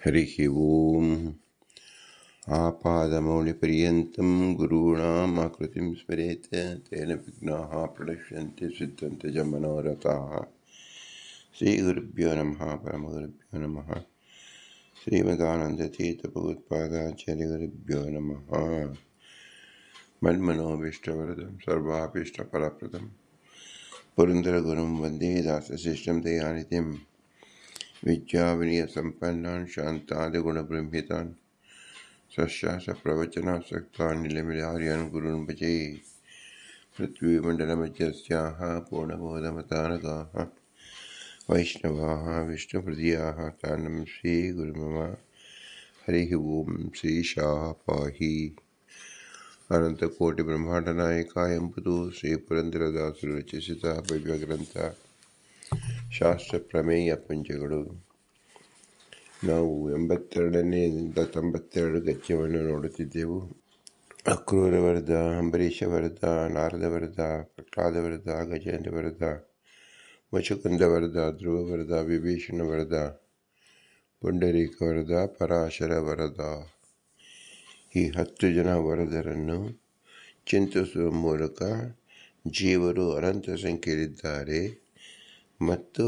हरिः ओम् आपादमौलिपर्यन्तं गुरूणाम् आकृतिं स्मरेत् तेन विघ्नाः प्रणश्यन्ति सिद्धन्ति च मनोरथाः। श्रीगुरुभ्यो नमः। परमगुरुभ्यो नमः। श्रीमदानन्दतीर्थभगवत्पादाचार्यगुरुभ्यो नमः। मन्मनोभीष्टवरदं सर्वाभीष्टफलप्रदं पुरन्दरगुरुं वन्दे दासशिष्टं दयानिधिं विद्याविनयसम्पन्नान् शान्तादिगुणबृंहितान् सशासप्रवचनासक्तान् निलमिलार्यान् गुरून् भजे। पृथ्वीमण्डलमध्यस्याः पूर्णबोधमतानगाः वैष्णवाः विष्णुहृदयाः तानं श्रीगुरुमम। हरिः ओं। श्रीशाः पाहि अनन्तकोटिब्रह्माण्डनायक ಎಂಬುದು ಶ್ರೀ ಪುರಂದರದಾಸರು ರಚಿಸಿದ ಭವ್ಯಗ್ರಂಥ ಶಾಸ್ತ್ರಪ್ರಮೇಯ ಪಂಚಗಳು. ನಾವು 82ನೇದಿಂದ 92 ಗದ್ಯವನ್ನು ನೋಡುತ್ತಿದ್ದೆವು. ಅಕ್ರೂರ ವರದ, ಅಂಬರೀಷ ವರದ, ನಾರದ ವರದ, ಪ್ರಹ್ಲಾದ ವರದ, ಗಜೇಂದ್ರ ವರದ, ಮುಚುಕುಂದ ವರದ, ಧ್ರುವ ವರದ, ವಿಭೀಷಣ ವರದ, ಪುಂಡರೀಕ ವರದ, ಪರಾಶರ ವರದ. ಈ 10 ಜನ ವರದರನ್ನು ಚಿಂತಿಸುವ ಮೂಲಕ ಜೀವರು ಅನಂತ ಸಂಖ್ಯೆಯಲ್ಲಿದ್ದಾರೆ ಮತ್ತು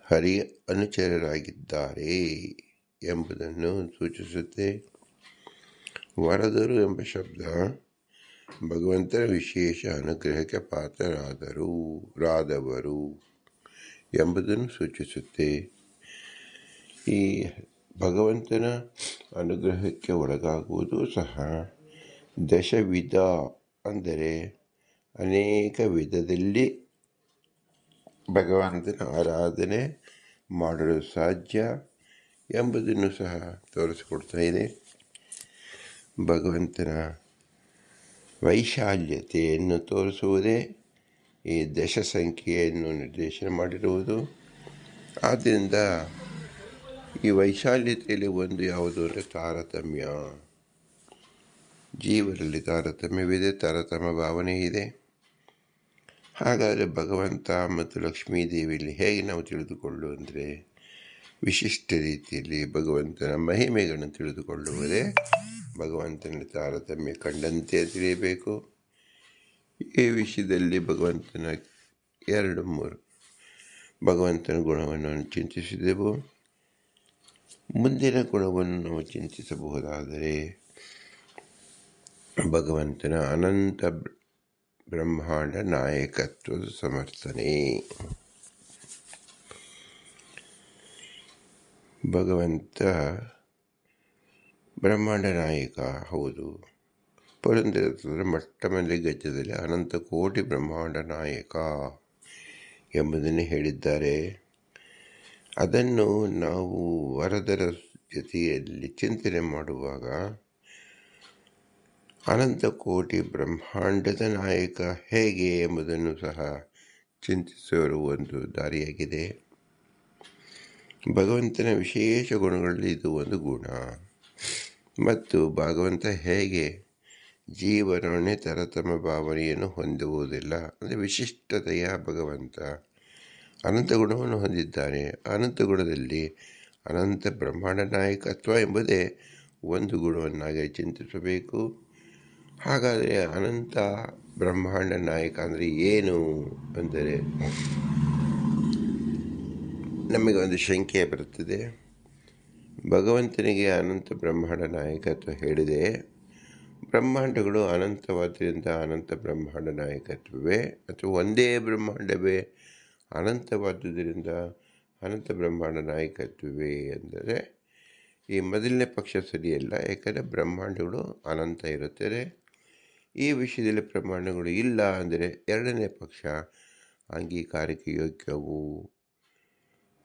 ಹರಿ ಅನುಚರರಾಗಿದ್ದಾರೆ ಎಂಬುದನ್ನು ಸೂಚಿಸುತ್ತೆ. ವರದರು ಎಂಬ ಶಬ್ದ ಭಗವಂತನ ವಿಶೇಷ ಅನುಗ್ರಹಕ್ಕೆ ಪಾತ್ರರಾದವರು ಎಂಬುದನ್ನು ಸೂಚಿಸುತ್ತೆ. ಈ ಭಗವಂತನ ಅನುಗ್ರಹಕ್ಕೆ ಒಳಗಾಗುವುದು ಸಹ ದಶವಿಧ, ಅಂದರೆ ಅನೇಕ ವಿಧದಲ್ಲಿ ಭಗವಂತನ ಆರಾಧನೆ ಮಾಡಲು ಸಾಧ್ಯ ಎಂಬುದನ್ನು ಸಹ ತೋರಿಸಿಕೊಡ್ತಾ ಇದೆ. ಭಗವಂತನ ವೈಶಾಲ್ಯತೆಯನ್ನು ತೋರಿಸುವುದೇ ಈ ದಶ ಸಂಖ್ಯೆಯನ್ನು ನಿರ್ದೇಶನ ಮಾಡಿರುವುದು. ಆದ್ದರಿಂದ ಈ ವೈಶಾಲ್ಯತೆಯಲ್ಲಿ ಒಂದು ಯಾವುದು ಅಂದರೆ ತಾರತಮ್ಯ. ಜೀವರಲ್ಲಿ ತಾರತಮ್ಯವಿದೆ, ತಾರತಮ್ಯ ಭಾವನೆ ಇದೆ. ಹಾಗಾದರೆ ಭಗವಂತ ಮತ್ತು ಲಕ್ಷ್ಮೀದೇವಿಯಲ್ಲಿ ಹೇಗೆ ನಾವು ತಿಳಿದುಕೊಳ್ಳು ಅಂದರೆ, ವಿಶಿಷ್ಟ ರೀತಿಯಲ್ಲಿ ಭಗವಂತನ ಮಹಿಮೆಗಳನ್ನು ತಿಳಿದುಕೊಳ್ಳುವುದೇ ಭಗವಂತನ ತಾರತಮ್ಯ ಕಂಡಂತೆ ತಿಳಿಯಬೇಕು. ಈ ವಿಷಯದಲ್ಲಿ ಭಗವಂತನ 2-3 ಭಗವಂತನ ಗುಣವನ್ನು ಚಿಂತಿಸಿದೆವು. ಮುಂದಿನ ಗುಣವನ್ನು ನಾವು ಚಿಂತಿಸಬಹುದಾದರೆ ಭಗವಂತನ ಅನಂತ ಬ್ರಹ್ಮಾಂಡ ನಾಯಕತ್ವದ ಸಮರ್ಥನೆ. ಭಗವಂತ ಬ್ರಹ್ಮಾಂಡ ನಾಯಕ ಹೌದು. ಪುರಂದರ ಮೊಟ್ಟಮೊದಲ ಗದ್ಯದಲ್ಲಿ ಅನಂತ ಕೋಟಿ ಬ್ರಹ್ಮಾಂಡ ನಾಯಕ ಎಂಬುದನ್ನು ಹೇಳಿದ್ದಾರೆ. ಅದನ್ನು ನಾವು ವರದರ ಜೊತೆಯಲ್ಲಿ ಚಿಂತನೆ ಮಾಡುವಾಗ ಅನಂತ ಕೋಟಿ ಬ್ರಹ್ಮಾಂಡದ ನಾಯಕ ಹೇಗೆ ಎಂಬುದನ್ನು ಸಹ ಚಿಂತಿಸುವ ಒಂದು ದಾರಿಯಾಗಿದೆ. ಭಗವಂತನ ವಿಶೇಷ ಗುಣಗಳಲ್ಲಿ ಇದು ಒಂದು ಗುಣ. ಮತ್ತು ಭಗವಂತ ಹೇಗೆ ಜೀವನೊಡನೆ ತಾರತಮ್ಯ ಭಾವನೆಯನ್ನು ಹೊಂದುವುದಿಲ್ಲ, ಅಂದರೆ ವಿಶಿಷ್ಟತೆಯ ಭಗವಂತ ಅನಂತ ಗುಣವನ್ನು ಹೊಂದಿದ್ದಾನೆ. ಅನಂತ ಗುಣದಲ್ಲಿ ಅನಂತ ಬ್ರಹ್ಮಾಂಡ ನಾಯಕತ್ವ ಎಂಬುದೇ ಒಂದು ಗುಣವನ್ನಾಗಿ ಚಿಂತಿಸಬೇಕು. ಹಾಗಾದರೆ ಅನಂತ ಬ್ರಹ್ಮಾಂಡ ನಾಯಕ ಅಂದರೆ ಏನು ಅಂದರೆ ನಮಗೆ ಒಂದು ಶಂಕೆ ಬರುತ್ತದೆ. ಭಗವಂತನಿಗೆ ಅನಂತ ಬ್ರಹ್ಮಾಂಡ ನಾಯಕತ್ವ ಹೇಳಿದೆ. ಬ್ರಹ್ಮಾಂಡಗಳು ಅನಂತವಾದ್ದರಿಂದ ಅನಂತ ಬ್ರಹ್ಮಾಂಡ ನಾಯಕತ್ವವೇ, ಅಥವಾ ಒಂದೇ ಬ್ರಹ್ಮಾಂಡವೇ ಅನಂತವಾದುದರಿಂದ ಅನಂತ ಬ್ರಹ್ಮಾಂಡ ನಾಯಕತ್ವವೇ ಎಂದರೆ ಈ ಮೊದಲನೇ ಪಕ್ಷ ಸರಿಯಲ್ಲ. ಯಾಕಂದರೆ ಬ್ರಹ್ಮಾಂಡಗಳು ಅನಂತ ಇರುತ್ತದೆ. ಈ ವಿಷಯದಲ್ಲಿ ಬ್ರಹ್ಮಾಂಡಗಳು ಇಲ್ಲ ಅಂದರೆ ಎರಡನೇ ಪಕ್ಷ ಅಂಗೀಕಾರಕ್ಕೆ ಯೋಗ್ಯವು,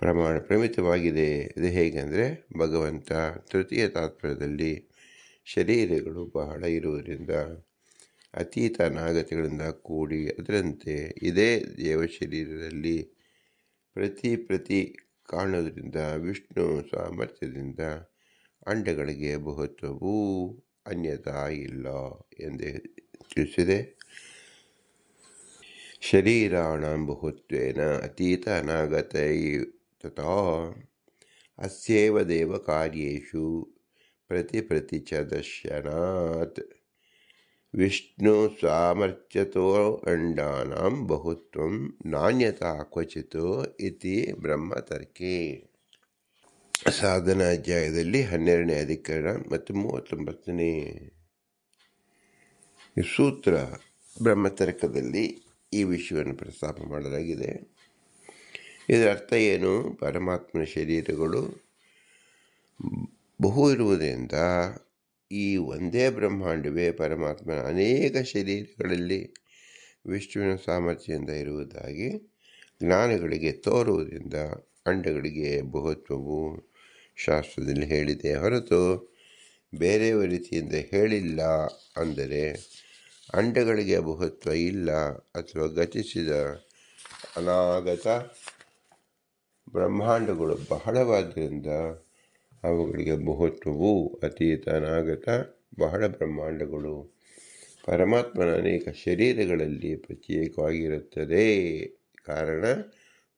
ಪ್ರಮಿತವಾಗಿದೆ. ಇದು ಹೇಗೆಂದರೆ ಭಗವಂತ ತೃತೀಯ ತಾತ್ಪರ್ಯದಲ್ಲಿ ಶರೀರಗಳು ಬಹಳ ಇರುವುದರಿಂದ ಅತೀತ ಅನಾಗತಿಗಳಿಂದ ಕೂಡಿ ಅದರಂತೆ ಇದೇ ದೇವ ಶರೀರದಲ್ಲಿ ಪ್ರತಿ ಕಾಣುವುದರಿಂದ ವಿಷ್ಣು ಸಾಮರ್ಥ್ಯದಿಂದ ಅಂಡಗಳಿಗೆ ಬಹುತ್ವವೂ ಅನ್ಯತಾ ಇಲ್ಲ ಎಂದು ತಿಳಿಸಿದೆ. ಶರೀರಾಣಾಂ ಬಹುತ್ವೇನ ಅತೀತ ಅನಾಗತೈ ತಥಾ ಅಸ್ಯೇವ ದೇವ ಕಾರ್ಯೇಷು ಪ್ರತಿ ಚ ದರ್ಶನಾತ್ ವಿಷ್ಣು ಸಾಮರ್ಥ್ಯತೋ ಅಂಡಾನಾಂ ಬಹುತ್ವಂ ನಾಣ್ಯತಾ ಕ್ವಚಿತ್ ಇತಿ ಬ್ರಹ್ಮತರ್ಕೆ. ಸಾಧನಾ ಅಧ್ಯಾಯದಲ್ಲಿ 12ನೇ ಅಧಿಕರಣ ಮತ್ತು 39ನೇ ಸೂತ್ರ ಬ್ರಹ್ಮತರ್ಕದಲ್ಲಿ ಈ ವಿಷಯವನ್ನು ಪ್ರಸ್ತಾಪ ಮಾಡಲಾಗಿದೆ. ಇದರ ಅರ್ಥ ಏನು? ಪರಮಾತ್ಮನ ಶರೀರಗಳು ಬಹು ಇರುವುದರಿಂದ ಈ ಒಂದೇ ಬ್ರಹ್ಮಾಂಡವೇ ಪರಮಾತ್ಮನ ಅನೇಕ ಶರೀರಗಳಲ್ಲಿ ವಿಷ್ಣುವಿನ ಸಾಮರ್ಥ್ಯದಿಂದ ಇರುವುದಾಗಿ ಜ್ಞಾನಿಗಳಿಗೆ ತೋರುವುದರಿಂದ ಅಂಡಗಳಿಗೆ ಬಹುತ್ವವು ಶಾಸ್ತ್ರದಲ್ಲಿ ಹೇಳಿದೆ ಹೊರತು ಬೇರೆಯ ರೀತಿಯಿಂದ ಹೇಳಿಲ್ಲ. ಅಂದರೆ ಅಂಡಗಳಿಗೆ ಬಹುತ್ವ ಇಲ್ಲ ಅಥವಾ ಗತಿಸಿದ ಅನಾಗತ ಬ್ರಹ್ಮಾಂಡಗಳು ಬಹಳವಾದ್ದರಿಂದ ಅವುಗಳಿಗೆ ಬಹುತ್ವವು ಅತೀತ ಅನಾಗತ ಬಹಳ ಬ್ರಹ್ಮಾಂಡಗಳು ಪರಮಾತ್ಮನ ಅನೇಕ ಶರೀರಗಳಲ್ಲಿ ಪ್ರತ್ಯೇಕವಾಗಿರುತ್ತದೆ. ಕಾರಣ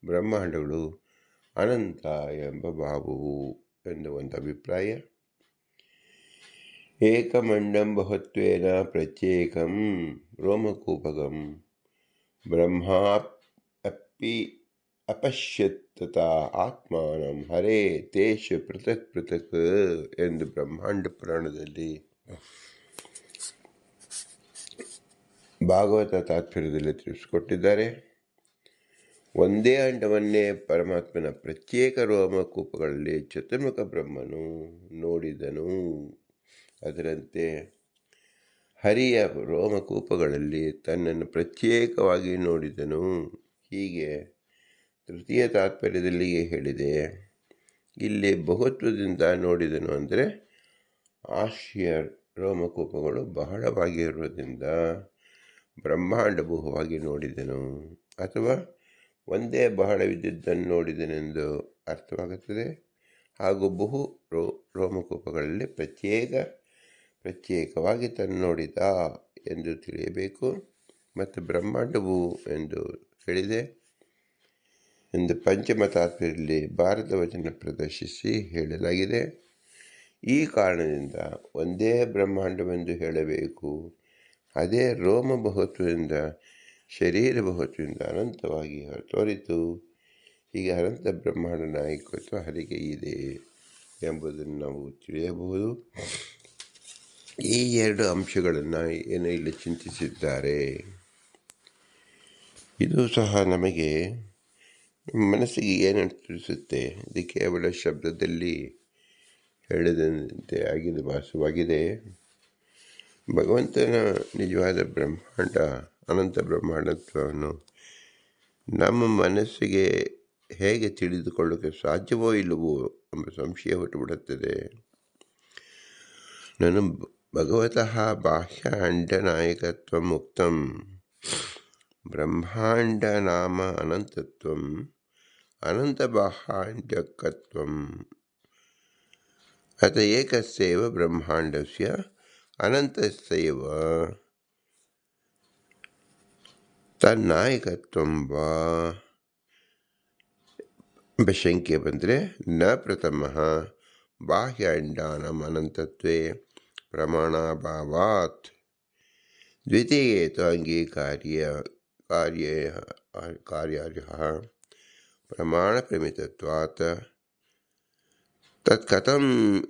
ಬ್ರಹ್ಮಾಂಡಗಳು ಅನಂತ ಎಂಬ ಭಾವವು ಎಂದು ಒಂದು ಅಭಿಪ್ರಾಯ. ಏಕಮಂಡಂ ಬಹುತ್ವೇನ ಪ್ರತ್ಯೇಕಂ ರೋಮಕೂಪಗಂ ಬ್ರಹ್ಮಾಪಿ ಅಪಶ್ಯತ್ತ ಆತ್ಮಾನಂ ಹರೇ ತೇಷು ಪೃಥಕ್ ಪೃಥಕ್ ಎಂದು ಬ್ರಹ್ಮಾಂಡ ಪುರಾಣದಲ್ಲಿ ಭಾಗವತ ತಾತ್ಪರ್ಯದಲ್ಲಿ ತಿಳಿಸಿಕೊಟ್ಟಿದ್ದಾರೆ. ಒಂದೇ ಅಂಡವನ್ನೇ ಪರಮಾತ್ಮನ ಪ್ರತ್ಯೇಕ ರೋಮಕೂಪಗಳಲ್ಲಿ ಚತುರ್ಮುಖ ಬ್ರಹ್ಮನು ನೋಡಿದನು. ಅದರಂತೆ ಹರಿಯ ರೋಮಕೂಪಗಳಲ್ಲಿ ತನ್ನನ್ನು ಪ್ರತ್ಯೇಕವಾಗಿ ನೋಡಿದನು. ಹೀಗೆ ತೃತೀಯ ತಾತ್ಪರ್ಯದಲ್ಲಿ ಹೇಳಿದೆ. ಇಲ್ಲಿ ಬಹುತ್ವದಿಂದ ನೋಡಿದನು ಅಂದರೆ ಆಶ್ಯ ರೋಮಕೂಪಗಳು ಬಹಳವಾಗಿರುವುದರಿಂದ ಬ್ರಹ್ಮಾಂಡ ಬಹುವಾಗಿ ನೋಡಿದನು ಅಥವಾ ಒಂದೇ ಬಹಳವಿದ್ದುದನ್ನು ನೋಡಿದನೆಂದು ಅರ್ಥವಾಗುತ್ತದೆ. ಹಾಗೂ ಬಹು ರೋಮಕೂಪಗಳಲ್ಲಿ ಪ್ರತ್ಯೇಕವಾಗಿ ತನ್ನ ನೋಡಿದ ಎಂದು ತಿಳಿಯಬೇಕು. ಮತ್ತು ಬ್ರಹ್ಮಾಂಡವು ಎಂದು ಹೇಳಿದೆ ಎಂದು ಪಂಚಮ ತಾತ್ಪರ್ಯದಲ್ಲಿ ಭಾರತ ವಚನ ಪ್ರದರ್ಶಿಸಿ ಹೇಳಲಾಗಿದೆ. ಈ ಕಾರಣದಿಂದ ಒಂದೇ ಬ್ರಹ್ಮಾಂಡವೆಂದು ಹೇಳಬೇಕು. ಅದೇ ರೋಮ ಬಹುತ್ವದಿಂದ ಶರೀರ ಬಹುತ್ವದಿಂದ ಅನಂತವಾಗಿ ತೋರಿತು. ಹೀಗೆ ಅನಂತ ಬ್ರಹ್ಮಾಂಡ ನಾಯಕತ್ವ ಹರಿಗೆ ಇದೆ ಎಂಬುದನ್ನು ನಾವು ತಿಳಿಯಬಹುದು. ಈ ಎರಡು ಅಂಶಗಳನ್ನು ಏನು ಇಲ್ಲಿ ಚಿಂತಿಸಿದ್ದಾರೆ. ಇದು ಸಹ ನಮಗೆ ಮನಸ್ಸಿಗೆ ಏನಂತ ತಿಳಿಸುತ್ತೆ. ಇದು ಕೇವಲ ಶಬ್ದದಲ್ಲಿ ಹೇಳಿದಂತೆ ಆಗಿದೆ ಭಾಸವಾಗಿದೆ. ಭಗವಂತನ ನಿಜವಾದ ಬ್ರಹ್ಮಾಂಡ ಅನಂತ ಬ್ರಹ್ಮಾಂಡತ್ವವನ್ನು ನಮ್ಮ ಮನಸ್ಸಿಗೆ ಹೇಗೆ ತಿಳಿದುಕೊಳ್ಳೋಕ್ಕೆ ಸಾಧ್ಯವೋ ಇಲ್ಲವೋ ಎಂಬ ಸಂಶಯ ಹುಟ್ಟುಬಿಡುತ್ತದೆ. ನಾನು ಭಗವತಃ ಬಾಹ್ಯ ಅಂಡನಾಯಕತ್ವ ಮುಕ್ತಂ ಬ್ರಹ್ಮಾಂಡ ನಾಮ ಅನಂತತ್ವಂ ಅನಂತ ಬಾಹ್ಯಾಂಡಕತ್ವಂ ಅತ ಏಕಸ್ಯೈವ ಬ್ರಹ್ಮಾಂಡಸ್ಯ ಅನಂತಸ್ಯೈವ ತನ್ನಾಯಕತ್ವಂ ವಾ ಎಂಬ ಶಂಕೆ ಬಂದರೆ ನ ಪ್ರಥಮಃ ಬಾಹ್ಯ ಅಂಡಾನಾಂ ಅನಂತತ್ವೇ ಪ್ರಮಾಣಾಭಾವಾತ್ ದ್ವಿತೀಯೇ ತು ಕಾರ್ಯಾರ್ಹಃ ಪ್ರಮಾಣಪ್ರಮಿತತ್ವಾತ್ ತತ್ಕಥಂ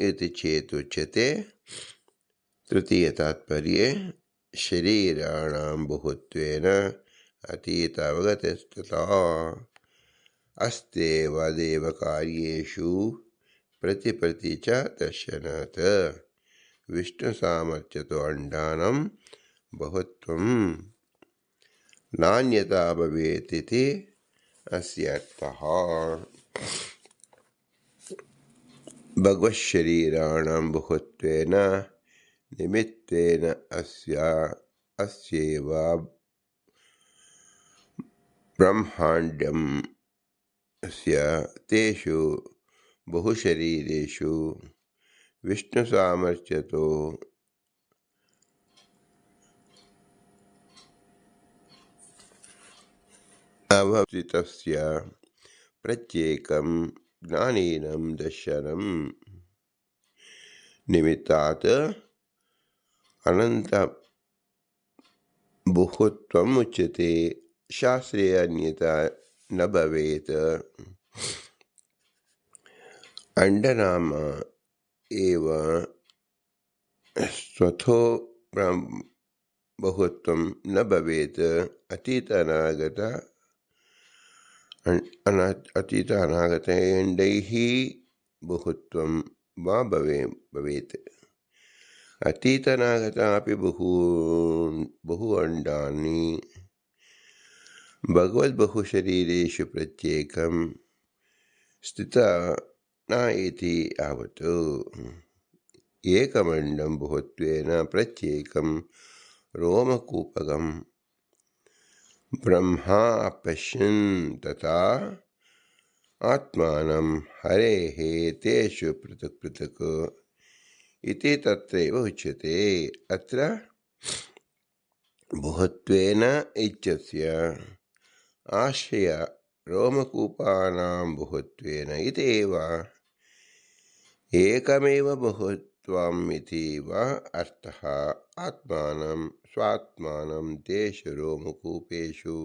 ಇತಿ ಚೇತ್ ಉಚ್ಯತೆ. ತೃತೀಯ ತಾತ್ಪರ್ಯೆ ಶರೀರಾಣಾಂ ಬಹುತ್ವೇನ ಅತೀತ ಅವಗತಸ್ತತಃ ಅಸ್ತ್ಯೇವ ದೇವ ಕಾರ್ಯೇಷು ಪ್ರತಿ ಚ ದರ್ಶನಾತ್ ವಿಷ್ಣು ಸಾಮರ್ಥ್ಯತೋ ಅಂಡಾನಾಂ ಬಹುತ್ವಂ ನಾಣ್ಯತಾ ಭವೇತ್ ಇತಿ ಅಸ್ಯರ್ಥಃ. ಭಗವಶರೀರಾಣಾಂ ಬಹುತ್ವೇನ ನಿಮಿತ್ತೇನ ಅಸ್ಯೇವ ಬ್ರಹ್ಮಾಂಡ್ಯಂ ಅಸ್ಯ ತೇಷು ಬಹುಶರೀರೇಷು ವಿಷ್ಣು ಸಾಮರ್ಥ್ಯತೋ ಅವಸ್ಥಿತಸ್ಯ ಪ್ರತ್ಯೇಕಂ ಜ್ಞಾನೀನಂ ದರ್ಶನಂ ನಿಮಿತ್ತಾತ್ ಅನಂತ ಬಹುತ್ವಂ ಉಚ್ಯತೆ ಶಾಸ್ತ್ರೀಯ ಅನ್ಯತಾ ನ ಭವೇತ್. ಅಂಡನಾಮ ಏವ ಸ್ವತೋ ಬಹುತ್ವಂ ನ ಭವೇತ್. ಅತೀತ ಅನಾಗತ ಎಂಡೈಃ ಬಹುತ್ವಂ ವಾ ಭವೇತ್. ಅತೀತ ಅನಾಗತ ಅಪಿ ಬಹು ಅಂಡಾನಿ ಭಗವದ್ಬಹುಶರೀರೇಷು ಪ್ರತ್ಯೇಕಂ ಸ್ಥಿತ ನ ಇತಿ ಯಾವತ್. ಏಕಮಂಡಂ ಬಹುತ್ವೇನ ಪ್ರತ್ಯೇಕಂ ರೋಮಕೂಪಕಂ ಬ್ರಹ್ಮ ಪಶ್ಯನ್ ತಥಾ ಆತ್ಮಾನಂ ಹರೇಃ ತೇಷು ಪೃಥಕ್ ಪೃಥಕ್ ಇತಿ ತತ್ರೈವ ಉಚ್ಯತೆ. ಅತ್ರ ಬಹುತ್ವೇನ ಇತ್ಯಸ್ಯ ಆಶ್ರಯ ರೋಮಕೂಪಾನಾಂ ಬಹುತ್ವೇನ ಇತೇವ ಏಕಮೇವ ಬಹುತ್ವಂ ಇತಿ ವಾ ಅರ್ಥಃ. ಆತ್ಮಾನಂ ಸ್ವಾತ್ಮಾನಂ ತೇಷು ರೋಮಕೂಪೇಷು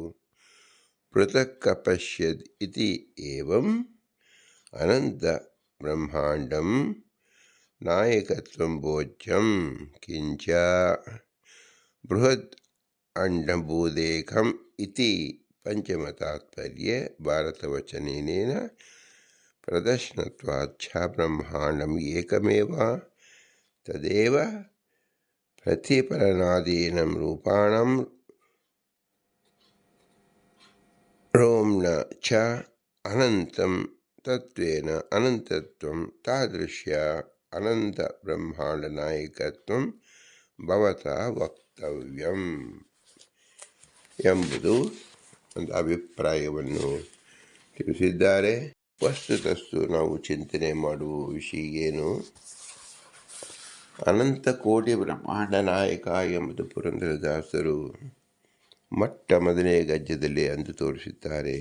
ಪೃಥಕ್ ಅಪಶ್ಯದ್ ಇತಿ ಏವಂ ಅನಂತ ಬ್ರಹ್ಮಾಂಡಂ ನಾಯಕತ್ವಂ ಭೋಜ್ಯಂ ಕಿಂಚ ಬೃಹದ್ ಅಂಡಭೂದೇಕಂ ಇತಿ ಪಂಚಮ ತಾತ್ಪರ್ಯೆ ಭಾರತವಚನೇನ ಪ್ರದರ್ಶನತ್ವಾಚ್ಛ ಬ್ರಹ್ಮಾಂಡಂ ಏಕಮೇವ ತದೇವ ಪ್ರತಿಫಲನಾದೀನಂ ರೂಪಾಣಂ ರೋಮ್ನ ಚ ಅನಂತಂ ತತ್ವೇನ ಅನಂತತ್ವಂ ತಾದೃಶ್ಯ ಅನಂತ ಬ್ರಹ್ಮಾಂಡ ನಾಯಕತ್ವಂ ಭವತಃ ವಕ್ತವ್ಯಂ ಎಂಬುದು ಒಂದು ಅಭಿಪ್ರಾಯವನ್ನು ತಿಳಿಸಿದ್ದಾರೆ. ವಸ್ತುತಸ್ತು ನಾವು ಚಿಂತನೆ ಮಾಡುವ ವಿಷಯ ಏನು? ಅನಂತ ಕೋಟಿ ಬ್ರಹ್ಮಾಂಡ ನಾಯಕ ಎಂಬುದು ಪುರಂದರದಾಸರು ಮೊಟ್ಟ ಮೊದಲನೇ ಗದ್ಯದಲ್ಲಿ ಅಂದು ತೋರಿಸುತ್ತಾರೆ.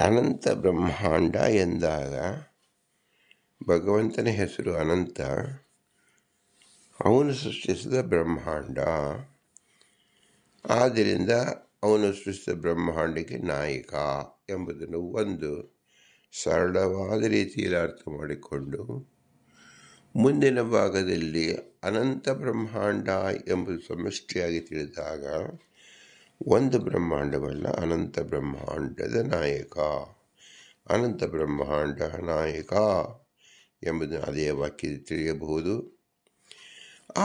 ಅನಂತ ಬ್ರಹ್ಮಾಂಡ ಎಂದಾಗ ಭಗವಂತನ ಹೆಸರು ಅನಂತ. ಅವನು ಸೃಷ್ಟಿಸಿದ ಬ್ರಹ್ಮಾಂಡ. ಆದ್ದರಿಂದ ಅವನು ಸೃಷ್ಟಿಸಿದ ಬ್ರಹ್ಮಾಂಡಕ್ಕೆ ನಾಯಕ ಎಂಬುದನ್ನು ಒಂದು ಸರಳವಾದ ರೀತಿಯಲ್ಲಿ ಅರ್ಥ ಮಾಡಿಕೊಂಡು ಮುಂದಿನ ಭಾಗದಲ್ಲಿ ಅನಂತ ಬ್ರಹ್ಮಾಂಡ ಎಂಬುದು ಸಮಷ್ಟಿಯಾಗಿ ತಿಳಿದಾಗ ಒಂದು ಬ್ರಹ್ಮಾಂಡವಲ್ಲ, ಅನಂತ ಬ್ರಹ್ಮಾಂಡದ ನಾಯಕ, ಅನಂತ ಬ್ರಹ್ಮಾಂಡ ನಾಯಕ ಎಂಬುದನ್ನು ಅದೇ ವಾಕ್ಯ ತಿಳಿಯಬಹುದು.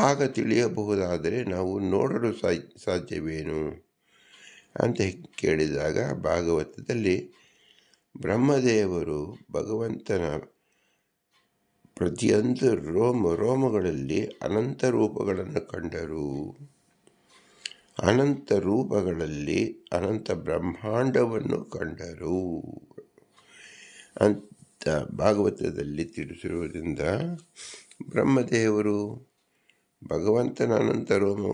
ಆಗ ತಿಳಿಯಬಹುದಾದರೆ ನಾವು ನೋಡಲು ಸಾಧ್ಯವೇನು ಅಂತ ಕೇಳಿದಾಗ ಭಾಗವತದಲ್ಲಿ ಬ್ರಹ್ಮದೇವರು ಭಗವಂತನ ಪ್ರತಿಯೊಂದು ರೋಮಗಳಲ್ಲಿ ಅನಂತ ರೂಪಗಳನ್ನು ಕಂಡರು. ಅನಂತ ರೂಪಗಳಲ್ಲಿ ಅನಂತ ಬ್ರಹ್ಮಾಂಡವನ್ನು ಕಂಡರು ಅಂತ ಭಾಗವತದಲ್ಲಿ ತಿಳಿಸಿರುವುದರಿಂದ ಬ್ರಹ್ಮದೇವರು ಭಗವಂತನ ಅನಂತ ರೋಮ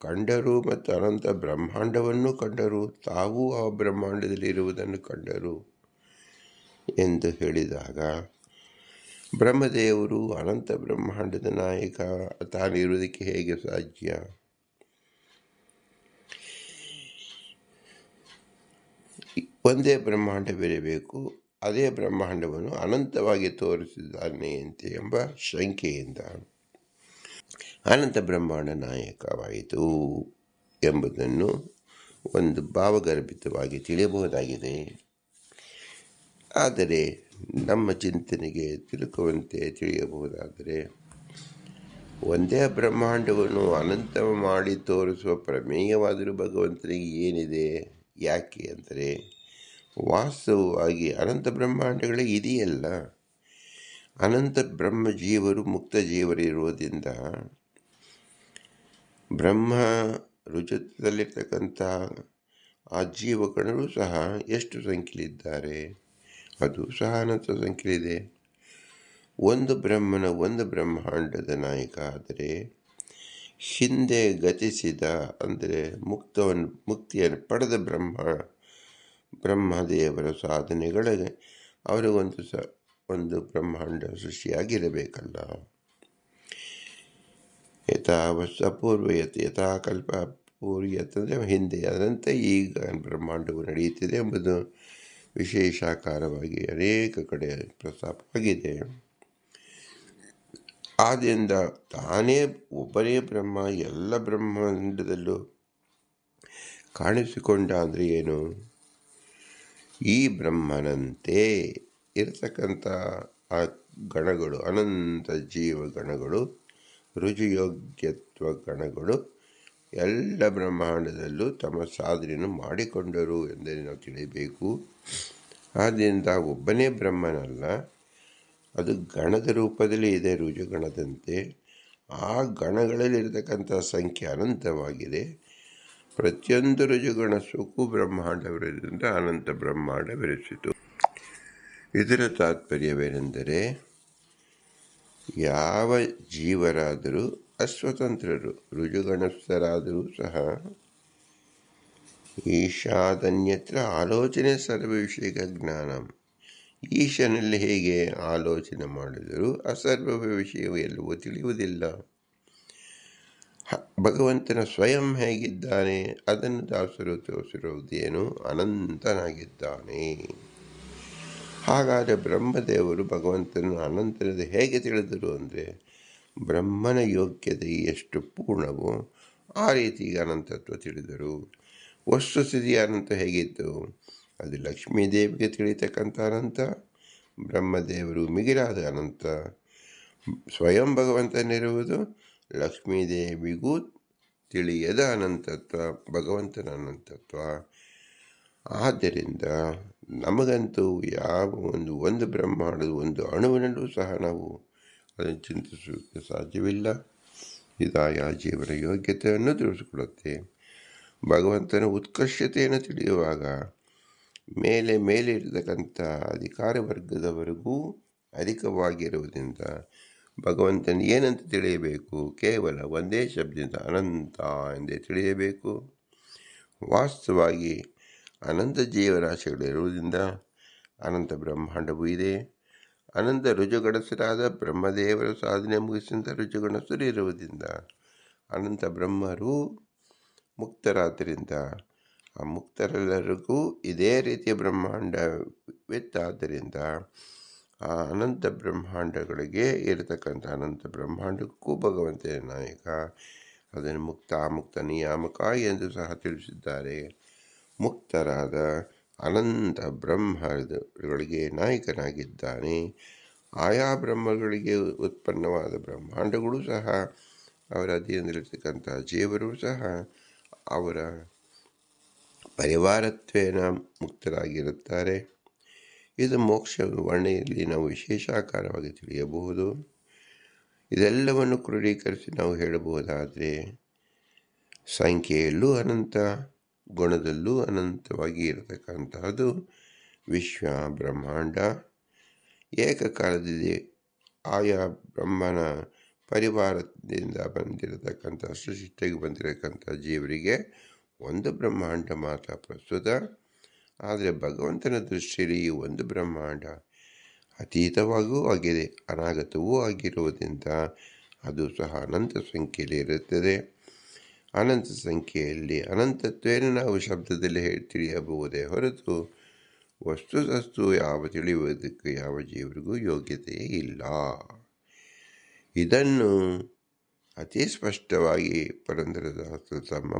ಕಂಡರು ಮತ್ತು ಅನಂತ ಬ್ರಹ್ಮಾಂಡವನ್ನು ಕಂಡರು. ತಾವೂ ಆ ಬ್ರಹ್ಮಾಂಡದಲ್ಲಿ ಇರುವುದನ್ನು ಕಂಡರು ಎಂದು ಹೇಳಿದಾಗ ಬ್ರಹ್ಮದೇವರು ಅನಂತ ಬ್ರಹ್ಮಾಂಡದ ನಾಯಕ ತಾನಿರುವುದಕ್ಕೆ ಹೇಗೆ ಸಾಧ್ಯ? ಒಂದೇ ಬ್ರಹ್ಮಾಂಡವಿರಬೇಕು, ಅದೇ ಬ್ರಹ್ಮಾಂಡವನ್ನು ಅನಂತವಾಗಿ ತೋರಿಸಿದ್ದಾನೆ ಎಂಬ ಶಂಕೆಯಿಂದ ಅನಂತ ಬ್ರಹ್ಮಾಂಡ ನಾಯಕವಾಯಿತು ಎಂಬುದನ್ನು ಒಂದು ಭಾವಗರ್ಭಿತವಾಗಿ ತಿಳಿಯಬಹುದಾಗಿದೆ. ಆದರೆ ನಮ್ಮ ಚಿಂತನೆಗೆ ತಿಳುಕುವಂತೆ ತಿಳಿಯಬಹುದಾದರೆ ಒಂದೇ ಬ್ರಹ್ಮಾಂಡವನ್ನು ಅನಂತ ಮಾಡಿ ತೋರಿಸುವ ಪ್ರಮೇಯವಾದರೂ ಭಗವಂತನಿಗೆ ಏನಿದೆ? ಯಾಕೆ ಅಂದರೆ ವಾಸ್ತವವಾಗಿ ಅನಂತ ಬ್ರಹ್ಮಾಂಡಗಳೇ ಇದೆಯಲ್ಲ. ಅನಂತ ಬ್ರಹ್ಮ ಜೀವರು ಮುಕ್ತ ಜೀವರಿರುವುದರಿಂದ ಬ್ರಹ್ಮ ರುಜತದಲ್ಲಿರ್ತಕ್ಕಂಥ ಆ ಜೀವಗಣರು ಸಹ ಎಷ್ಟು ಸಂಖ್ಯೆಯಲ್ಲಿದ್ದಾರೆ? ಅದು ಸಹ ಅನಂತ ಸಂಖ್ಯೆಯಿದೆ. ಒಂದು ಬ್ರಹ್ಮಾಂಡದ ನಾಯಕ ಆದರೆ ಹಿಂದೆ ಗತಿಸಿದ ಅಂದರೆ ಮುಕ್ತಿಯನ್ನು ಪಡೆದ ಬ್ರಹ್ಮದೇವರ ಸಾಧನೆಗಳಿಗೆ ಅವರಿಗೊಂದು ಒಂದು ಬ್ರಹ್ಮಾಂಡ ಸೃಷ್ಟಿಯಾಗಿರಬೇಕಲ್ಲ. ಯಥಾವತ್ಸ ಪೂರ್ವಯತ್ ಯಥಾ ಕಲ್ಪ ಪೂರ್ಯತಂದರೆ ಹಿಂದೆ, ಅದಂತೆ ಈಗ ಬ್ರಹ್ಮಾಂಡವು ನಡೆಯುತ್ತಿದೆ ಎಂಬುದು ವಿಶೇಷಾಕಾರವಾಗಿ ಅನೇಕ ಕಡೆ ಪ್ರಸ್ತಾಪವಾಗಿದೆ. ಆದ್ದರಿಂದ ತಾನೇ ಒಬ್ಬನೇ ಬ್ರಹ್ಮ ಎಲ್ಲ ಬ್ರಹ್ಮಾಂಡದಲ್ಲೂ ಕಾಣಿಸಿಕೊಂಡ ಅಂದರೆ ಏನು? ಈ ಬ್ರಹ್ಮನಂತೆ ಇರತಕ್ಕಂಥ ಆ ಗಣಗಳು, ಅನಂತ ಜೀವ ಗಣಗಳು, ರುಜುಯೋಗ್ಯತ್ವ ಗಣಗಳು ಎಲ್ಲ ಬ್ರಹ್ಮಾಂಡದಲ್ಲೂ ತಮ್ಮ ಸಾಧನೆಯನ್ನು ಮಾಡಿಕೊಂಡರು ಎಂದರೆ ನಾವು ತಿಳಿಯಬೇಕು. ಆದ್ದರಿಂದ ಒಬ್ಬನೇ ಬ್ರಹ್ಮನಲ್ಲ, ಅದು ಗಣದ ರೂಪದಲ್ಲಿ ಇದೆ, ರುಜುಗಣದಂತೆ. ಆ ಗಣಗಳಲ್ಲಿರತಕ್ಕಂಥ ಸಂಖ್ಯೆ ಅನಂತವಾಗಿದೆ. ಪ್ರತಿಯೊಂದು ರುಜುಗಣಕ್ಕೂ ಬ್ರಹ್ಮಾಂಡವಿರುವುದರಿಂದ ಅನಂತ ಬ್ರಹ್ಮಾಂಡ ಬೆರೆಸಿತು. ಇದರ ತಾತ್ಪರ್ಯವೇನೆಂದರೆ, ಯಾವ ಜೀವರಾದರೂ ಅಸ್ವತಂತ್ರರು, ರುಜುಗಣಸ್ಥರಾದರೂ ಸಹ ಈಶಾದನ್ಯತ್ರ ಆಲೋಚನೆ ಸರ್ವ ವಿಷಯ ಜ್ಞಾನ. ಈಶನಲ್ಲಿ ಹೇಗೆ ಆಲೋಚನೆ ಮಾಡಿದರೂ ಅಸರ್ವ ವಿಷಯವು ಎಲ್ಲವೂ ತಿಳಿಯುವುದಿಲ್ಲ. ಭಗವಂತನ ಸ್ವಯಂ ಹೇಗಿದ್ದಾನೆ ಅದನ್ನು ದಾಸರು ತೋರಿಸಿರುವುದೇನು? ಅನಂತನಾಗಿದ್ದಾನೆ. ಹಾಗಾದರೆ ಬ್ರಹ್ಮದೇವರು ಭಗವಂತನ ಅನಂತನದ ಹೇಗೆ ತಿಳಿದರು ಅಂದರೆ, ಬ್ರಹ್ಮನ ಯೋಗ್ಯತೆ ಎಷ್ಟು ಪೂರ್ಣವೋ ಆ ರೀತಿ ಅನಂತತ್ವ ತಿಳಿದರು. ವಸ್ತುಸ್ಥಿತಿ ಅನಂತ ಹೇಗಿತ್ತು? ಅದು ಲಕ್ಷ್ಮೀದೇವಿಗೆ ತಿಳಿತಕ್ಕಂಥ ಅನಂತ, ಬ್ರಹ್ಮದೇವರು ಮಿಗಿಲಾದ ಅನಂತ. ಸ್ವಯಂ ಭಗವಂತನಿರುವುದು ಲಕ್ಷ್ಮೀದೇವಿಗೂ ತಿಳಿಯದ ಅನಂತತ್ವ, ಭಗವಂತನ ಅನಂತತ್ವ. ಆದ್ದರಿಂದ ನಮಗಂತೂ ಯಾವ ಒಂದು ಬ್ರಹ್ಮಾಂಡದ ಒಂದು ಅಣುವಿನಲ್ಲೂ ಸಹ ನಾವು ಅದನ್ನು ಚಿಂತಿಸೋಕ್ಕೆ ಸಾಧ್ಯವಿಲ್ಲ. ಇದಾಯ ಜೀವನ ಯೋಗ್ಯತೆಯನ್ನು ತಿಳಿಸಿಕೊಡುತ್ತೆ. ಭಗವಂತನ ಉತ್ಕರ್ಷತೆಯನ್ನು ತಿಳಿಯುವಾಗ ಮೇಲೆ ಇರತಕ್ಕಂಥ ಅಧಿಕಾರ ವರ್ಗದವರೆಗೂ ಅಧಿಕವಾಗಿರುವುದರಿಂದ ಭಗವಂತನ ಏನಂತ ತಿಳಿಯಬೇಕು? ಕೇವಲ ಒಂದೇ ಶಬ್ದದಿಂದ ಅನಂತ ಎಂದೇ ತಿಳಿಯಬೇಕು. ವಾಸ್ತವವಾಗಿ ಅನಂತ ಜೀವರಾಶಿಗಳಿರುವುದರಿಂದ ಅನಂತ ಬ್ರಹ್ಮಾಂಡವೂ ಇದೆ. ಅನಂತ ರುಜುಗಣಸ್ಥರಾದ ಬ್ರಹ್ಮದೇವರ ಸಾಧನೆ ಮುಗಿಸಿದಂಥ ರುಜುಗಣಸ್ಥರು ಇರುವುದರಿಂದ ಅನಂತ ಬ್ರಹ್ಮರು ಮುಕ್ತರಾದ್ದರಿಂದ ಆ ಮುಕ್ತರೆಲ್ಲರಿಗೂ ಇದೇ ರೀತಿಯ ಬ್ರಹ್ಮಾಂಡವಿತ್ತಾದ್ದರಿಂದ ಆ ಅನಂತ ಬ್ರಹ್ಮಾಂಡಗಳಿಗೆ ಇರತಕ್ಕಂಥ ಅನಂತ ಬ್ರಹ್ಮಾಂಡಕ್ಕೂ ಭಗವಂತನ ನಾಯಕ. ಅದನ್ನು ಮುಕ್ತ ಮುಕ್ತ ನಿಯಾಮಕ ಎಂದು ಸಹ ತಿಳಿಸಿದ್ದಾರೆ. ಮುಕ್ತರಾದ ಅನಂತ ಬ್ರಹ್ಮಗಳಿಗೆ ನಾಯಕನಾಗಿದ್ದಾನೆ. ಆಯಾ ಬ್ರಹ್ಮಗಳಿಗೆ ಉತ್ಪನ್ನವಾದ ಬ್ರಹ್ಮಾಂಡಗಳು ಸಹ ಅವರ ಅಧೀನದಲ್ಲಿರ್ತಕ್ಕಂಥ ಜೀವರು ಸಹ ಅವರ ಪರಿವಾರತ್ವೇನ ಮುಕ್ತರಾಗಿರುತ್ತಾರೆ. ಇದು ಮೋಕ್ಷ ವರ್ಣೆಯಲ್ಲಿ ನಾವು ವಿಶೇಷಾಕಾರವಾಗಿ ತಿಳಿಯಬಹುದು. ಇದೆಲ್ಲವನ್ನು ಕ್ರೋಢೀಕರಿಸಿ ನಾವು ಹೇಳಬಹುದಾದರೆ ಸಂಖ್ಯೆಯಲ್ಲೂ ಅನಂತ, ಗುಣದಲ್ಲೂ ಅನಂತವಾಗಿ ಇರತಕ್ಕಂತಹದ್ದು ವಿಶ್ವ ಬ್ರಹ್ಮಾಂಡ. ಏಕಕಾಲದಲ್ಲಿ ಆಯಾ ಬ್ರಹ್ಮನ ಪರಿವಾರದಿಂದ ಬಂದಿರತಕ್ಕಂಥ ಸೃಷ್ಟಿಗೆ ಬಂದಿರತಕ್ಕಂಥ ಜೀವರಿಗೆ ಒಂದು ಬ್ರಹ್ಮಾಂಡ ಮಾತ್ರ ಪ್ರಸ್ತುತ. ಆದರೆ ಭಗವಂತನ ದೃಷ್ಟಿಯಲ್ಲಿ ಈ ಒಂದು ಬ್ರಹ್ಮಾಂಡ ಅತೀತವಾಗೂ ಆಗಿದೆ, ಅನಾಗತವೂ ಆಗಿರುವುದರಿಂದ ಅದು ಸಹ ಅನಂತ ಸಂಖ್ಯೆಯಲ್ಲಿ ಇರುತ್ತದೆ. ಅನಂತ ಸಂಖ್ಯೆಯಲ್ಲಿ ಅನಂತತ್ವೇನ ನಾವು ಶಬ್ದದಲ್ಲಿ ತಿಳಿಯಬಹುದೇ ಹೊರತು ವಸ್ತುತಸ್ತು ಯಾವ ತಿಳಿಯುವುದಕ್ಕೆ ಯಾವ ಜೀವರಿಗೂ ಯೋಗ್ಯತೆಯೇ ಇಲ್ಲ. ಇದನ್ನು ಅತಿ ಸ್ಪಷ್ಟವಾಗಿ ಪುರಂದರದಾಸರು ತಮ್ಮ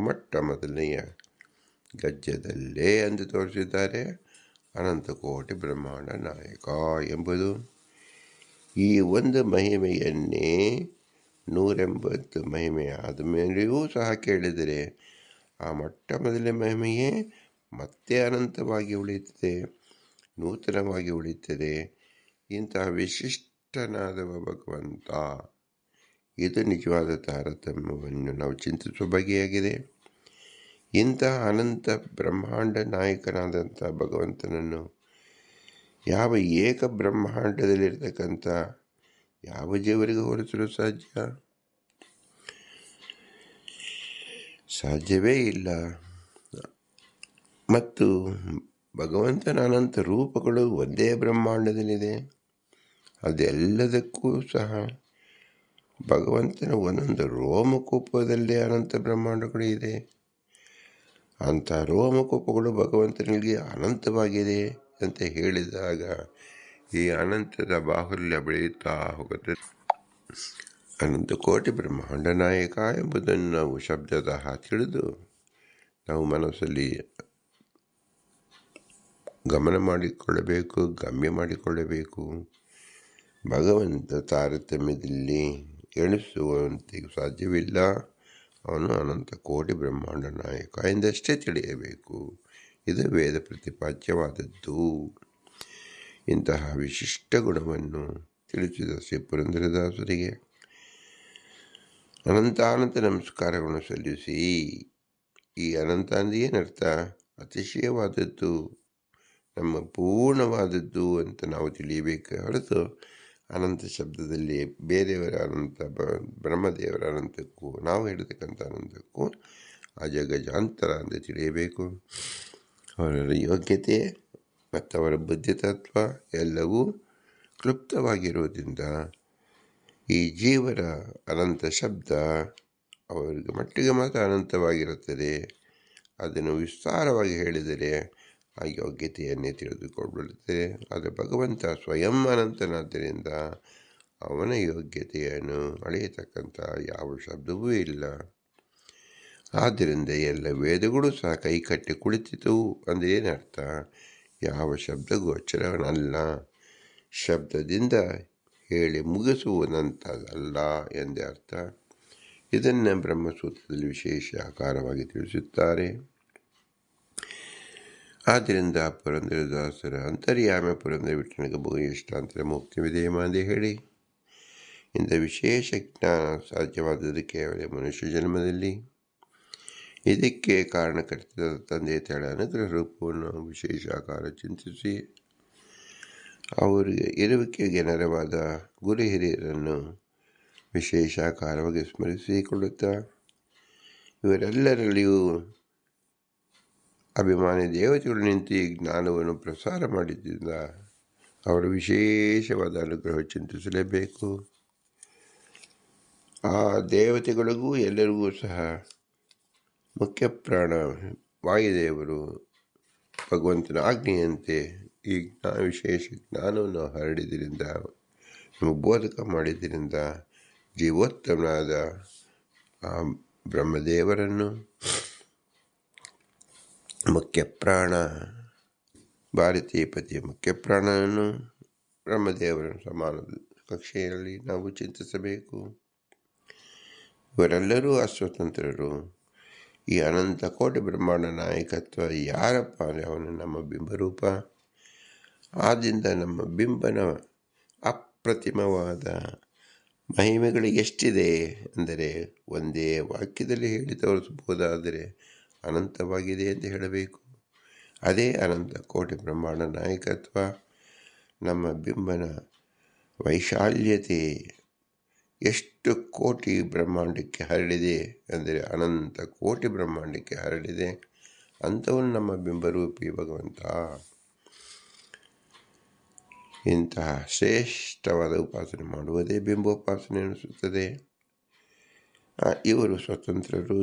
ಮೊದಲನೆಯ ಗದ್ಯದಲ್ಲೇ ಎಂದು ತೋರಿಸಿದ್ದಾರೆ. ಅನಂತಕೋಟಿ ಬ್ರಹ್ಮಾಂಡ ನಾಯಕ ಎಂಬುದು ಈ ಒಂದು ಮಹಿಮೆಯನ್ನೇ 180 ಮಹಿಮೆ ಆದ ಮೇಲೆಯೂ ಸಹ ಕೇಳಿದರೆ ಆ ಮೊದಲನೇ ಮಹಿಮೆಯೇ ಮತ್ತೆ ಅನಂತವಾಗಿ ಉಳಿಯುತ್ತದೆ, ನೂತನವಾಗಿ ಉಳಿಯುತ್ತದೆ. ಇಂತಹ ವಿಶಿಷ್ಟನಾದವ ಭಗವಂತ. ಇದು ನಿಜವಾದ ತಾರತಮ್ಯವನ್ನು ನಾವು ಚಿಂತಿಸುವ ಬಗೆಯಾಗಿದೆ. ಇಂತಹ ಅನಂತ ಬ್ರಹ್ಮಾಂಡ ನಾಯಕನಾದಂಥ ಭಗವಂತನನ್ನು ಯಾವ ಏಕ ಬ್ರಹ್ಮಾಂಡದಲ್ಲಿರ್ತಕ್ಕಂಥ ಯಾವ ಜೀವರಿಗೂ ಹೋಲಿಸಲು ಸಾಧ್ಯವೇ ಇಲ್ಲ. ಮತ್ತು ಭಗವಂತನ ಅನಂತ ರೂಪಗಳು ಒಂದೇ ಬ್ರಹ್ಮಾಂಡದಲ್ಲಿದೆ. ಅದೆಲ್ಲದಕ್ಕೂ ಸಹ ಭಗವಂತನ ಒಂದೊಂದು ರೋಮಕೂಪದಲ್ಲೇ ಅನಂತ ಬ್ರಹ್ಮಾಂಡಗಳು ಇದೆ. ಅಂಥ ರೋಮಕೂಪಗಳು ಭಗವಂತನಿಗೆ ಅನಂತವಾಗಿದೆ ಅಂತ ಹೇಳಿದಾಗ ಈ ಅನಂತದ ಬಾಹುಲ್ಯ ಬೆಳೆಯುತ್ತಾ ಹೋಗುತ್ತೆ. ಅನಂತ ಕೋಟಿ ಬ್ರಹ್ಮಾಂಡ ನಾಯಕ ಎಂಬುದನ್ನು ನಾವು ಶಬ್ದತಃ ತಿಳಿದು ನಾವು ಮನಸ್ಸಲ್ಲಿ ಗಮನ ಮಾಡಿಕೊಳ್ಳಬೇಕು, ಗಮ್ಯ ಮಾಡಿಕೊಳ್ಳಬೇಕು. ಭಗವಂತ ತಾರತಮ್ಯದಲ್ಲಿ ಎಣಿಸುವಂತೆ ಸಾಧ್ಯವಿಲ್ಲ. ಅವನು ಅನಂತ ಕೋಟಿ ಬ್ರಹ್ಮಾಂಡ ನಾಯಕ ಎಂದಷ್ಟೇ ತಿಳಿಯಬೇಕು. ಇದು ವೇದ ಪ್ರತಿಪಾದ್ಯವಾದದ್ದು. ಇಂತಹ ವಿಶಿಷ್ಟ ಗುಣವನ್ನು ತಿಳಿಸಿದ ಶ್ರೀ ಪುರಂದರದಾಸರಿಗೆ ಅನಂತ ನಮಸ್ಕಾರಗಳನ್ನು ಸಲ್ಲಿಸಿ, ಈ ಅನಂತ ಅಂದರೆ ಏನರ್ಥ? ಅತಿಶಯವಾದದ್ದು, ನಮ್ಮ ಪೂರ್ಣವಾದದ್ದು ಅಂತ ನಾವು ತಿಳಿಯಬೇಕು. ಹೊರತು ಅನಂತ ಶಬ್ದದಲ್ಲಿ ಬೇರೆಯವರ ಅನಂತ, ಬ್ರಹ್ಮದೇವರ ಅನಂತಕ್ಕೂ ನಾವು ಹೇಳಿರ್ತಕ್ಕಂಥ ಅನಂತಕ್ಕೂ ಅಜಗಜಾಂತರ ಅಂತ ತಿಳಿಯಬೇಕು. ಅವರ ಯೋಗ್ಯತೆ ಮತ್ತು ಅವರ ಬುದ್ಧಿತತ್ವ ಎಲ್ಲವೂ ಕ್ಲುಪ್ತವಾಗಿರುವುದರಿಂದ ಈ ಜೀವರ ಅನಂತ ಶಬ್ದ ಅವರಿಗೆ ಮಟ್ಟಿಗೆ ಮಾತ್ರ ಅನಂತವಾಗಿರುತ್ತದೆ. ಅದನ್ನು ವಿಸ್ತಾರವಾಗಿ ಹೇಳಿದರೆ ಆ ಯೋಗ್ಯತೆಯನ್ನೇ ತಿಳಿದುಕೊಳ್ಳುತ್ತದೆ. ಆದರೆ ಭಗವಂತ ಸ್ವಯಂ ಅನಂತನಾದ್ದರಿಂದ ಅವನ ಯೋಗ್ಯತೆಯನ್ನು ಅಳೆಯತಕ್ಕಂಥ ಯಾವ ಶಬ್ದವೂ ಇಲ್ಲ. ಆದ್ದರಿಂದ ಎಲ್ಲ ವೇದಗಳು ಸಹ ಕೈಕಟ್ಟಿ ಕುಳಿತಿತು ಅಂದರೆ ಏನರ್ಥ? ಯಾವ ಶಬ್ದಗೂ ಅಚ್ಚರವನಲ್ಲ, ಶಬ್ದದಿಂದ ಹೇಳಿ ಮುಗಿಸುವುದಂಥದ್ದಲ್ಲ ಎಂದೇ ಅರ್ಥ. ಇದನ್ನು ಬ್ರಹ್ಮಸೂತ್ರದಲ್ಲಿ ವಿಶೇಷ ಆಕಾರವಾಗಿ ತಿಳಿಸುತ್ತಾರೆ. ಆದ್ದರಿಂದ ಪುರಂದರದಾಸರ ಅಂತರ್ಯಾಮ ಪುರಂದರ ವಿಠ್ಠಲನಿಗೆ ಬಹು ಇಷ್ಟಾಂತರ ಮುಕ್ತಿ ವಿಧೇಯ ಎಂದು ಹೇಳಿ, ಇಂಥ ವಿಶೇಷ ಜ್ಞಾನ ಸಾಧ್ಯವಾದದ್ದು ಕೇವಲ ಮನುಷ್ಯ ಜನ್ಮದಲ್ಲಿ. ಇದಕ್ಕೆ ಕಾರಣಕರ್ತ ತಂದೆ ತಳ ಅನುಗ್ರಹ ರೂಪವನ್ನು ವಿಶೇಷ ಆಕಾರ ಚಿಂತಿಸಿ ಅವರಿಗೆ ಇರುವಿಕೆಗೆ ನೆರವಾದ ಗುರು ಹಿರಿಯರನ್ನು ವಿಶೇಷ ಆಕಾರವಾಗಿ ಸ್ಮರಿಸಿಕೊಳ್ಳುತ್ತಾ, ಇವರೆಲ್ಲರಲ್ಲಿಯೂ ಅಭಿಮಾನಿ ದೇವತೆಗಳು ನಿಂತು ಈ ಜ್ಞಾನವನ್ನು ಪ್ರಸಾರ ಮಾಡಿದ್ದರಿಂದ ಅವರ ವಿಶೇಷವಾದ ಅನುಗ್ರಹ ಚಿಂತಿಸಲೇಬೇಕು. ಆ ದೇವತೆಗಳಿಗೂ ಎಲ್ಲರಿಗೂ ಸಹ ಮುಖ್ಯ ಪ್ರಾಣ ವಾಯುದೇವರು ಭಗವಂತನ ಆಜ್ಞೆಯಂತೆ ಈ ವಿಶೇಷ ಜ್ಞಾನವನ್ನು ಹರಡಿದ್ದರಿಂದ, ನಮಗೆ ಬೋಧಕ ಮಾಡಿದ್ದರಿಂದ ಜೀವೋತ್ತಮನಾದ ಆ ಬ್ರಹ್ಮದೇವರನ್ನು, ಮುಖ್ಯ ಪ್ರಾಣ ಭಾರತೀಪತಿಯ ಮುಖ್ಯ ಪ್ರಾಣನನ್ನು ಬ್ರಹ್ಮದೇವರನ್ನು ಸಮಾನ ಕಕ್ಷೆಯಲ್ಲಿ ನಾವು ಚಿಂತಿಸಬೇಕು. ಇವರೆಲ್ಲರೂ ಅಸ್ವತಂತ್ರರು. ಈ ಅನಂತ ಕೋಟಿ ಬ್ರಹ್ಮಾಂಡ ನಾಯಕತ್ವ ಯಾರಪ್ಪ ಅಂದರೆ ಅವನು ನಮ್ಮ ಬಿಂಬರೂಪ. ಆದ್ದರಿಂದ ನಮ್ಮ ಬಿಂಬನ ಅಪ್ರತಿಮವಾದ ಮಹಿಮೆಗಳಿಗೆ ಎಷ್ಟಿದೆ ಅಂದರೆ ಒಂದೇ ವಾಕ್ಯದಲ್ಲಿ ಹೇಳಿ ತೋರಿಸಬಹುದಾದರೆ ಅನಂತವಾಗಿದೆ ಎಂದು ಹೇಳಬೇಕು. ಅದೇ ಅನಂತ ಕೋಟಿ ಬ್ರಹ್ಮಾಂಡ ನಾಯಕತ್ವ. ನಮ್ಮ ಬಿಂಬನ ವೈಶಾಲ್ಯತೆ ಎಷ್ಟು ಕೋಟಿ ಬ್ರಹ್ಮಾಂಡಕ್ಕೆ ಹರಡಿದೆ ಅಂದರೆ ಅನಂತ ಕೋಟಿ ಬ್ರಹ್ಮಾಂಡಕ್ಕೆ ಹರಡಿದೆ. ಅಂಥವನು ನಮ್ಮ ಬಿಂಬರೂಪಿ ಭಗವಂತ. ಇಂತಹ ಶ್ರೇಷ್ಠವಾದ ಉಪಾಸನೆ ಮಾಡುವುದೇ ಬಿಂಬೋಪಾಸನೆ ಎನಿಸುತ್ತದೆ. ಇವರು ಸ್ವತಂತ್ರರು,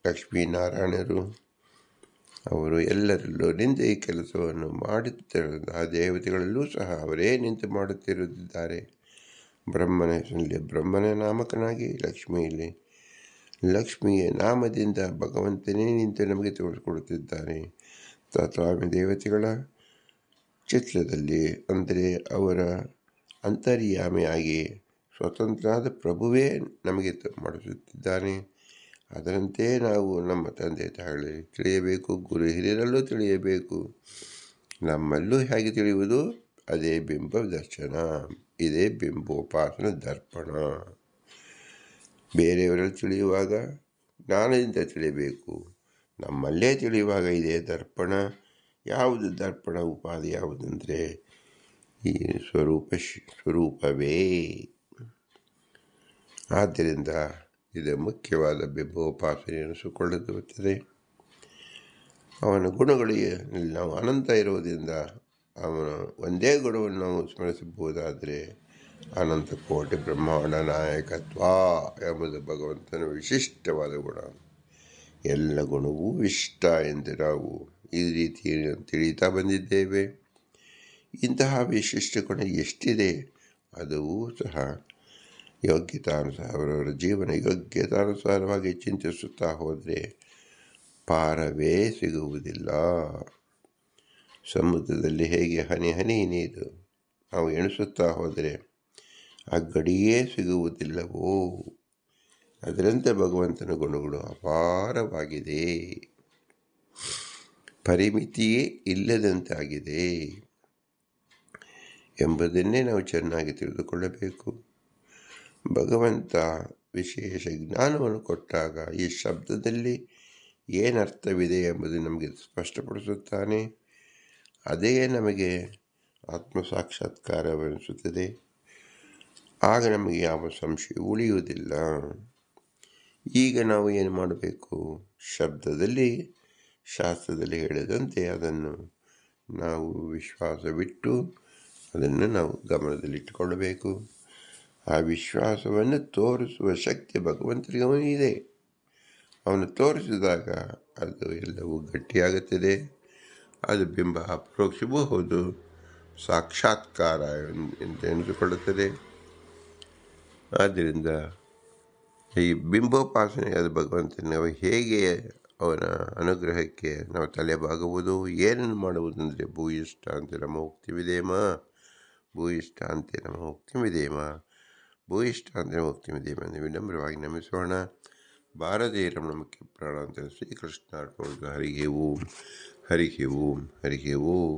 ಲಕ್ಷ್ಮೀನಾರಾಯಣರು. ಅವರು ಎಲ್ಲರಲ್ಲೂ ನಿಂತು ಈ ಕೆಲಸವನ್ನು ಮಾಡುತ್ತಿರುವುದು. ಆ ದೇವತೆಗಳಲ್ಲೂ ಸಹ ಅವರೇ ನಿಂತು ಮಾಡುತ್ತಿರುತ್ತಿದ್ದಾರೆ. ಬ್ರಹ್ಮನ ಹೆಸರಲ್ಲಿ ಬ್ರಹ್ಮನ ನಾಮಕನಾಗಿ, ಲಕ್ಷ್ಮಿಯಲ್ಲಿ ಲಕ್ಷ್ಮಿಯ ನಾಮದಿಂದ ಭಗವಂತನೇ ನಿಂತು ನಮಗೆ ತೋರಿಸಿಕೊಡುತ್ತಿದ್ದಾನೆ. ಸ್ವಾಮಿ ದೇವತೆಗಳ ಚಿತ್ರದಲ್ಲಿ ಅಂದರೆ ಅವರ ಅಂತರ್ಯಾಮಿಯಾಗಿ ಸ್ವತಂತ್ರನಾದ ಪ್ರಭುವೇ ನಮಗೆ ಮಾಡಿಸುತ್ತಿದ್ದಾನೆ. ಅದರಂತೆ ನಾವು ನಮ್ಮ ತಂದೆ ತಾಯಿ ತಿಳಿಯಬೇಕು, ಗುರು ಹಿರಿಯರಲ್ಲೂ ತಿಳಿಯಬೇಕು. ನಮ್ಮಲ್ಲೂ ಹೇಗೆ ತಿಳಿಯುವುದು? ಅದೇ ಬಿಂಬ ದರ್ಶನ, ಇದೇ ಬಿಂಬೋಪಾಸನ ದರ್ಪಣ. ಬೇರೆಯವರಲ್ಲಿ ತಿಳಿಯುವಾಗ ಜ್ಞಾನದಿಂದ ತಿಳಿಯಬೇಕು, ನಮ್ಮಲ್ಲೇ ತಿಳಿಯುವಾಗ ಇದೇ ದರ್ಪಣ. ಯಾವುದು ದರ್ಪಣ? ಉಪಾಧಿ ಯಾವುದಂದರೆ ಈ ಸ್ವರೂಪವೇ. ಆದ್ದರಿಂದ ಇದು ಮುಖ್ಯವಾದ ಬಿಂಬೋಪಾಸನೆ ಎನಿಸಿಕೊಳ್ಳುತ್ತದೆ. ಅವನ ಗುಣಗಳು ನಾವು ಅನಂತ ಇರುವುದರಿಂದ ಅವನ ಒಂದೇ ಗುಣವನ್ನು ನಾವು ಸ್ಮರಿಸಬಹುದಾದರೆ ಅನಂತ ಕೋಟಿ ಬ್ರಹ್ಮಾಂಡ ನಾಯಕತ್ವ ಎಂಬುದು ಭಗವಂತನ ವಿಶಿಷ್ಟವಾದ ಗುಣ. ಎಲ್ಲ ಗುಣವೂ ಇಷ್ಟ ಎಂದು ನಾವು ಈ ರೀತಿ ತಿಳಿತಾ ಬಂದಿದ್ದೇವೆ. ಇಂತಹ ವಿಶಿಷ್ಟ ಗುಣ ಎಷ್ಟಿದೆ ಅದೂ ಸಹ ಯೋಗ್ಯತಾನುಸಾರ ಅವರವರ ಜೀವನ ಯೋಗ್ಯತಾನುಸಾರವಾಗಿ ಚಿಂತಿಸುತ್ತಾ ಹೋದರೆ ಪಾರವೇ ಸಿಗುವುದಿಲ್ಲ. ಸಮುದ್ರದಲ್ಲಿ ಹೇಗೆ ಹನಿ ಹನಿ ನೀರು ನಾವು ಎಣಿಸುತ್ತಾ ಹೋದರೆ ಆ ಗಡಿಯೇ ಸಿಗುವುದಿಲ್ಲವೋ ಅದರಂತೆ ಭಗವಂತನ ಗುಣಗಳು ಅಪಾರವಾಗಿದೆ, ಪರಿಮಿತಿಯೇ ಇಲ್ಲದಂತಾಗಿದೆ ಎಂಬುದನ್ನೇ ನಾವು ಚೆನ್ನಾಗಿ ತಿಳಿದುಕೊಳ್ಳಬೇಕು. ಭಗವಂತ ವಿಶೇಷ ಜ್ಞಾನವನ್ನು ಕೊಟ್ಟಾಗ ಈ ಶಬ್ದದಲ್ಲಿ ಏನರ್ಥವಿದೆ ಎಂಬುದು ನಮಗೆ ಸ್ಪಷ್ಟಪಡಿಸುತ್ತಾನೆ. ಅದೇ ನಮಗೆ ಆತ್ಮ ಸಾಕ್ಷಾತ್ಕಾರವೆನಿಸುತ್ತದೆ. ಆಗ ನಮಗೆ ಯಾವ ಸಂಶಯ ಉಳಿಯುವುದಿಲ್ಲ. ಈಗ ನಾವು ಏನು ಮಾಡಬೇಕು? ಶಬ್ದದಲ್ಲಿ ಶಾಸ್ತ್ರದಲ್ಲಿ ಹೇಳಿದಂತೆ ಅದನ್ನು ನಾವು ವಿಶ್ವಾಸವಿಟ್ಟು ಅದನ್ನು ನಾವು ಗಮನದಲ್ಲಿಟ್ಟುಕೊಳ್ಳಬೇಕು. ಆ ವಿಶ್ವಾಸವನ್ನು ತೋರಿಸುವ ಶಕ್ತಿ ಭಗವಂತನಿಗೆ ಇದೆ. ಅವನು ತೋರಿಸಿದಾಗ ಅದು ಎಲ್ಲವೂ ಗಟ್ಟಿಯಾಗುತ್ತದೆ. ಅದು ಬಿಂಬ ಅಪರೋಕ್ಷವೂ ಹೌದು, ಸಾಕ್ಷಾತ್ಕಾರ ಎಂದು ಎನಿಸಿಕೊಳ್ಳುತ್ತದೆ. ಆದ್ದರಿಂದ ಈ ಬಿಂಬೋಪಾಸನೆಯಾದ ಭಗವಂತನ ನಾವು ಹೇಗೆ ಅವನ ಅನುಗ್ರಹಕ್ಕೆ ನಾವು ತಲೆಬಾಗುವುದು, ಏನನ್ನು ಮಾಡುವುದಂದರೆ ಭೂಯಿಷ್ಠ ಅಂತೆ ನಮ್ಮ ಮುಕ್ತಿವಿದೇಮ, ಭೂಯಿಷ್ಠ ಅಂತೆ ನಮ್ಮ ಮುಕ್ತಿವಿದೇಮ, ಭೂಯಿಷ್ಠ ಅಂತೆ ಮುಕ್ತಿವಿದೇಮ ಎಂದು ವಿನಮ್ರವಾಗಿ ನಮಿಸೋಣ. ಭಾರತೀಯರ ನಮಕ್ಕೆ ಪ್ರಾಣ ಅಂತ ಶ್ರೀಕೃಷ್ಣ ಅರ್ಪಣ. ಹರಿಗೆ ಓಂ, ಹರಿಗೆ ಓಂ, ಹರಿಗೆ ಓಂ.